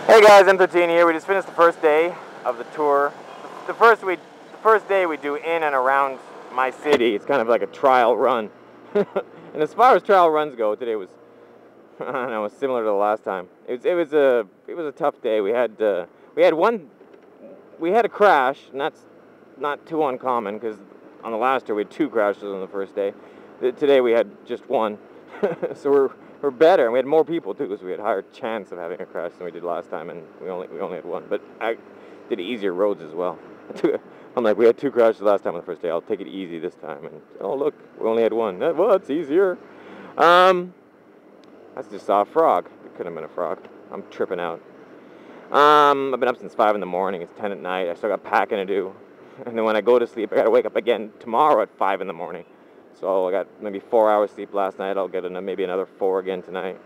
Hey guys, M13 here. We just finished the first day of the tour. The first day we do in and around my city. It's kind of like a trial run. And as far as trial runs go, today was, I don't know, similar to the last time. It was a tough day. We had a crash, and that's not too uncommon because on the last tour we had 2 crashes on the first day. Today we had just 1. So we're better, and we had more people too, because we had a higher chance of having a crash than we did last time, and we only had 1. But I did easier roads as well. I'm like, we had 2 crashes last time on the first day. I'll take it easy this time. And oh look, we only had 1. Well, it's easier. That's just saw a frog. It couldn't have been a frog. I'm tripping out. I've been up since 5 in the morning. It's 10 at night. I still got packing to do, and then when I go to sleep, I gotta wake up again tomorrow at 5 in the morning. So I got maybe 4 hours sleep last night. I'll get maybe another 4 again tonight.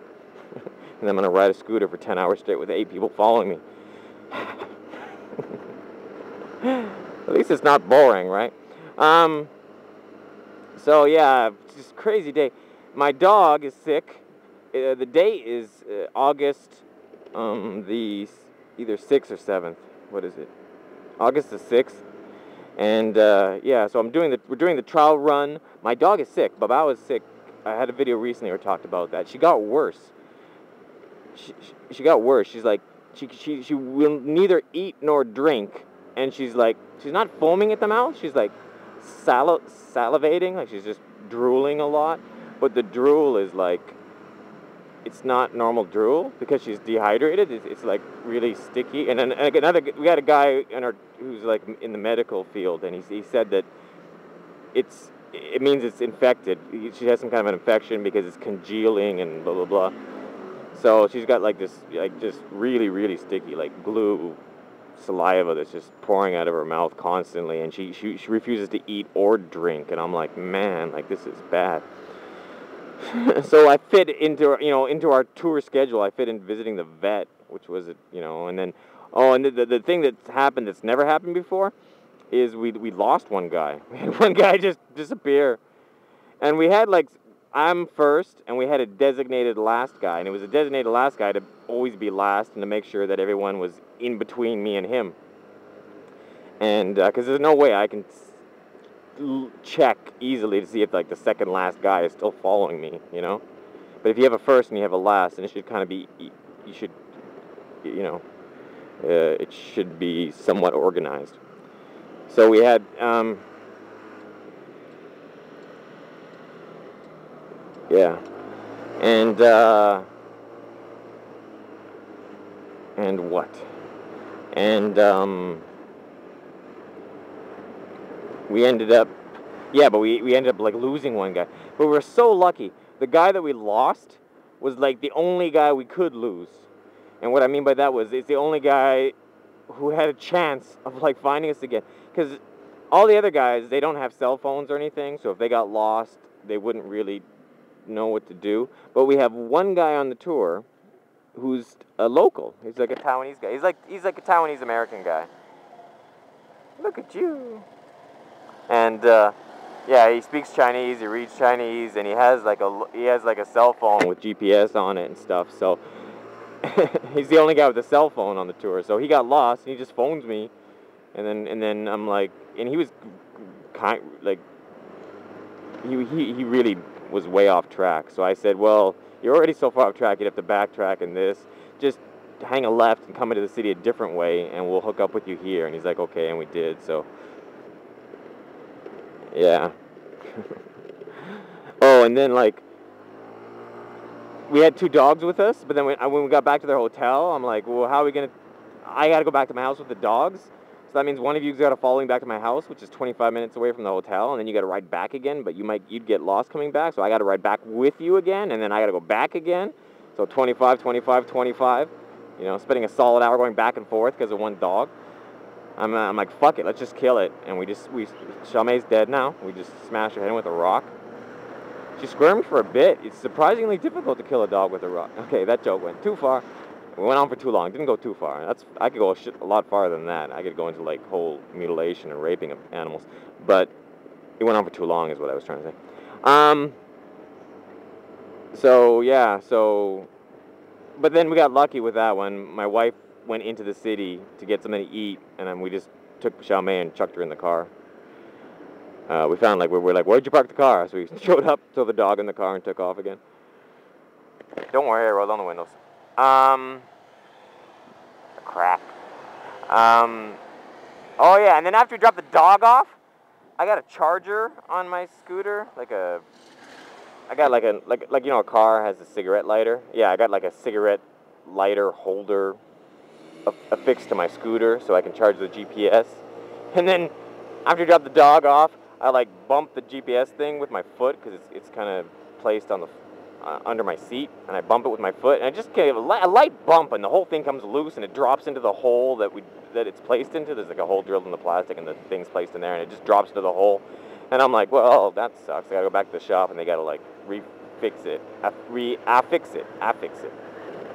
And I'm going to ride a scooter for 10 hours straight with 8 people following me. At least it's not boring, right? So yeah, it's just a crazy day. My dog is sick. The date is August the either 6th or 7th. What is it? August the 6th. And yeah, so we're doing the trial run. My dog is sick. Baba was sick. I had a video recently where I talked about that. She got worse. She got worse. She's like, she will neither eat nor drink, and she's not foaming at the mouth. She's like salivating, like she's just drooling a lot. But the drool is like, it's not normal drool because she's dehydrated. It's like really sticky. And then we had a guy who's like in the medical field, and he said that it means it's infected. She has some kind of an infection because it's congealing and blah blah blah. So she's got like this, like just really really sticky, like glue saliva that's just pouring out of her mouth constantly, and she refuses to eat or drink. And I'm like, man, like this is bad. So I fit into our tour schedule. I fit in visiting the vet, which was and then the thing that's happened that's never happened before is we lost one guy. We had one guy just disappear, and we had I'm first, and we had a designated last guy, and it was a designated last guy to always be last and to make sure that everyone was in between me and him, and because there's no way I can check easily to see if the second last guy is still following me, But if you have a first and you have a last, then it should kind of be, it should be somewhat organized. So we had, yeah, and what? And we ended up, we ended up losing one guy. But we were so lucky. The guy that we lost was the only guy we could lose. And what I mean by that was it's the only guy who had a chance of finding us again. Because all the other guys, they don't have cell phones or anything. So if they got lost, they wouldn't really know what to do. But we have one guy on the tour who's a local. He's like a Taiwanese guy. He's like a Taiwanese American guy. Look at you. And yeah, he speaks Chinese, he reads Chinese, and he has a cell phone with GPS on it and stuff. So he's the only guy with a cell phone on the tour. So he got lost, and he just phones me, and then I'm like, and he was he really was way off track. So I said, well, you're already so far off track, you'd have to backtrack in this. Just hang a left and come into the city a different way, and we'll hook up with you here. And he's like, okay, and we did. So. Yeah. Oh, and then we had 2 dogs with us, but then when we got back to their hotel, I'm like, well, how are we gonna? I gotta go back to my house with the dogs, so that means one of you's gotta follow me back to my house, which is 25 minutes away from the hotel, and then you gotta ride back again, but you'd get lost coming back, so I gotta ride back with you again, and then I gotta go back again, so 25, 25, 25, spending a solid hour going back and forth because of one dog. I'm like, fuck it, let's just kill it. And Chalmay's dead now. We just smashed her head in with a rock. She squirmed for a bit. It's surprisingly difficult to kill a dog with a rock. Okay, that joke went too far. We went on for too long. Didn't go too far. I could go a lot farther than that. I could go into whole mutilation and raping of animals. But it went on for too long is what I was trying to say. So, yeah, but then we got lucky with that one. My wife went into the city to get something to eat, and then we just took Xiaomei and chucked her in the car. We found, like, we're like, where'd you park the car? So we showed up, threw the dog in the car, and took off again. Don't worry, I rolled down the windows. Crap. Oh yeah, and then after we dropped the dog off, I got a charger on my scooter, I got like you know, a car has a cigarette lighter. Yeah, I got like a cigarette lighter holder affixed to my scooter so I can charge the GPS. And then after I dropped the dog off, I like bumped the GPS thing with my foot because it's kind of placed on the under my seat, and I bump it with my foot, and I just gave a light bump, and the whole thing comes loose, and it drops into the hole that it's placed into. There's like a hole drilled in the plastic, and the thing's placed in there, and it just drops into the hole. And I'm like, well, that sucks. I gotta go back to the shop, and they gotta like affix it,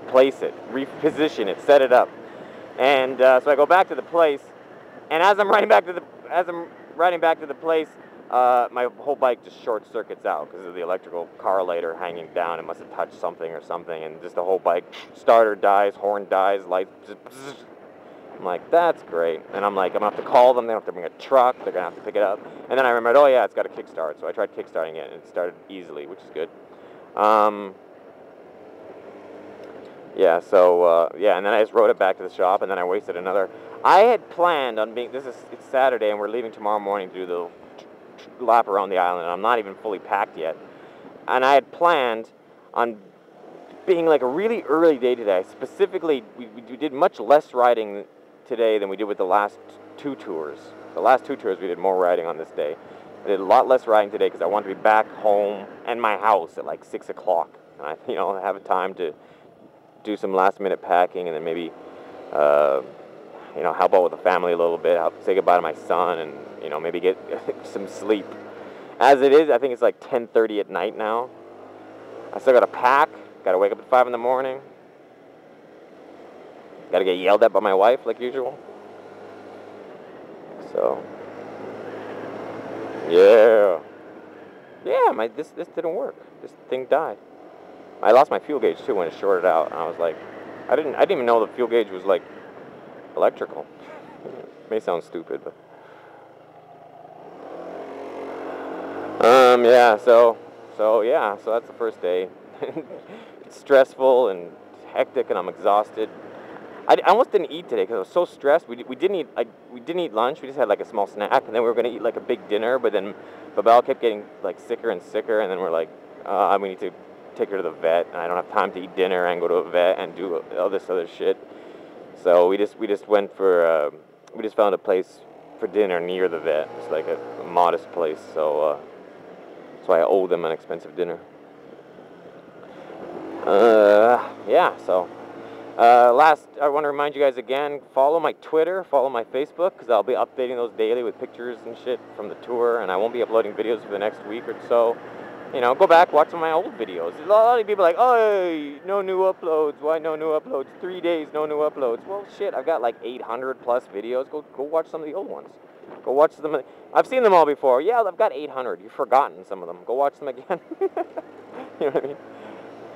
place it, reposition it, set it up. And so I go back to the place, and as I'm riding back to the place, my whole bike just short circuits out because of the electrical car lighter hanging down. It must have touched something or something, and just the whole bike, starter dies, horn dies, light just. I'm like, that's great. And I'm like, I'm gonna have to call them. They don't have to bring a truck. They're gonna have to pick it up. And then I remembered, oh yeah, it's got a kickstart. So I tried kickstarting it, and it started easily, which is good. Yeah. So yeah, and then I just rode it back to the shop, and then I wasted another. I had planned on being. It's Saturday, and we're leaving tomorrow morning to do the lap around the island, and I'm not even fully packed yet. And I had planned on being like a really early day today. Specifically, we did much less riding today than we did with the last two tours. The last two tours we did more riding on this day. I did a lot less riding today because I wanted to be back home and my house at like 6 o'clock. And I, have time to do some last minute packing, and then maybe, help out with the family a little bit, say goodbye to my son, and, maybe get some sleep. As it is, I think it's like 10:30 at night now. I still got to pack, got to wake up at 5 in the morning. Got to get yelled at by my wife like usual. So, yeah, this didn't work. This thing died. I lost my fuel gauge too when it shorted out, and I was like, I didn't even know the fuel gauge was like electrical. It may sound stupid, but so that's the first day. It's stressful and hectic, and I'm exhausted. I almost didn't eat today because I was so stressed. We didn't eat lunch. We just had like a small snack, and then we were gonna eat like a big dinner. But then Babel kept getting like sicker and sicker, and then we're like, we need to take her to the vet, and I don't have time to eat dinner and go to a vet and do all this other shit. So we just went for we just found a place for dinner near the vet. It's like a modest place, so I owe them an expensive dinner. Last, I want to remind you guys again, follow my Twitter, follow my Facebook, because I'll be updating those daily with pictures and shit from the tour, and I won't be uploading videos for the next week or so. Go back, watch some of my old videos. A lot of people are like, oh, no new uploads. Why no new uploads? 3 days, no new uploads. Well, shit, I've got like 800 plus videos. Go watch some of the old ones. Go watch them. I've seen them all before. Yeah, I've got 800. You've forgotten some of them. Go watch them again. You know what I mean?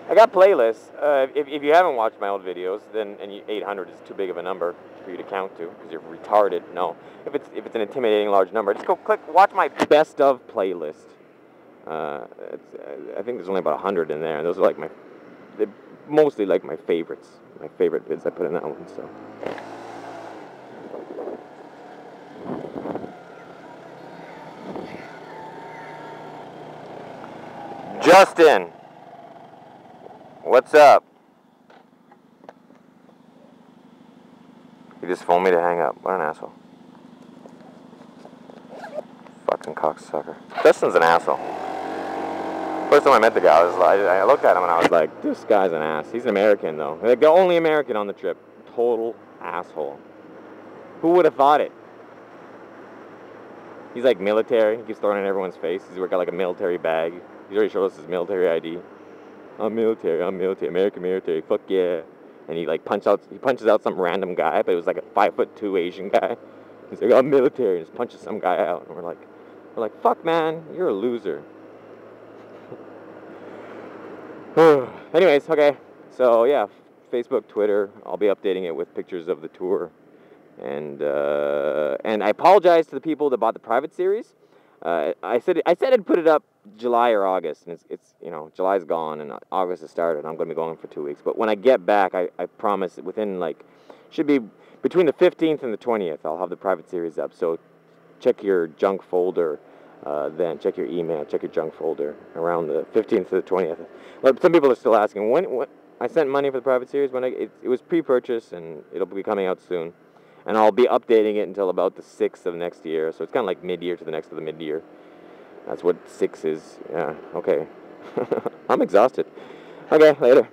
I got playlists. If you haven't watched my old videos, then 800 is too big of a number for you to count to because you're retarded. No, if it's an intimidating large number, just go watch my best of playlist. I think there's only about 100 in there, and those are like they're mostly like my favorites. My favorite vids I put in that one. So. Justin, what's up? He just phoned me to hang up. What an asshole. Fucking cocksucker. Justin's an asshole. First time I met the guy, I looked at him and I was like, this guy's an ass. He's an American, though. Like, the only American on the trip. Total asshole. Who would have thought it? He's like military. He keeps throwing it in everyone's face. He's got like a military bag. He's already showed us his military ID. I'm military, American military, fuck yeah. And he punches out some random guy, but it was like a 5'2" Asian guy. He's like, I'm military, and just punches some guy out. And we're like, fuck man, you're a loser. Anyways, okay, so yeah, Facebook, Twitter. I'll be updating it with pictures of the tour. And I apologize to the people that bought the private series. I said I'd put it up July or August, and it's July's gone and August has started. I'm going to be going for 2 weeks. But when I get back, I promise within should be between the 15th and the 20th, I'll have the private series up. So check your junk folder. Then check your email, check your junk folder around the 15th to the 20th. But some people are still asking when I sent money for the private series. It was pre-purchase and it'll be coming out soon. And I'll be updating it until about the 6th of next year. So it's kind of like mid-year to the next of the mid-year. That's what 6 is. Yeah, okay. I'm exhausted. Okay, later.